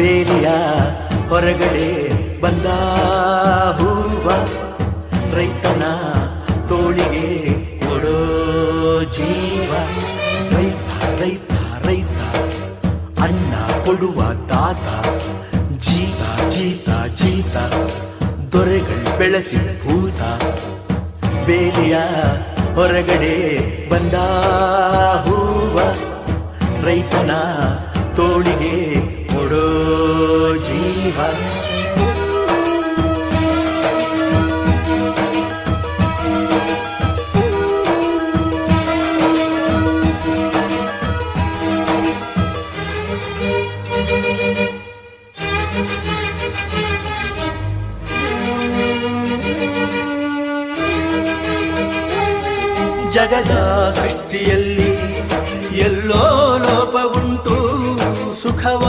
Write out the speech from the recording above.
ಬೇಲಿಯ ಹೊರಗಡೆ ಬಂದ ಹೂವ, ರೈತನ ತೋಳಿಗೆ ಕೊಡೋ ಜೀವ. ರೈತ ರೈತ ರೈತ ಅನ್ನ ಕೊಡುವ ತಾತ, ಜೀತ ಜೀತ ಜೀತ ದೊರೆಗಳು ಬೆಳೆಸಿ ಭೂತ. ಬೇಲಿಯ ಹೊರಗಡೆ ಬಂದ ಹೂವ, ರೈತನ ತೋಳಿಗೆ ಕೊಡೋ ಜೀವ. ಜಗದ ಸೃಷ್ಟಿಯಲ್ಲಿ ಎಲ್ಲೋ ಲೋಪ ಉಂಟು, ಸುಖವ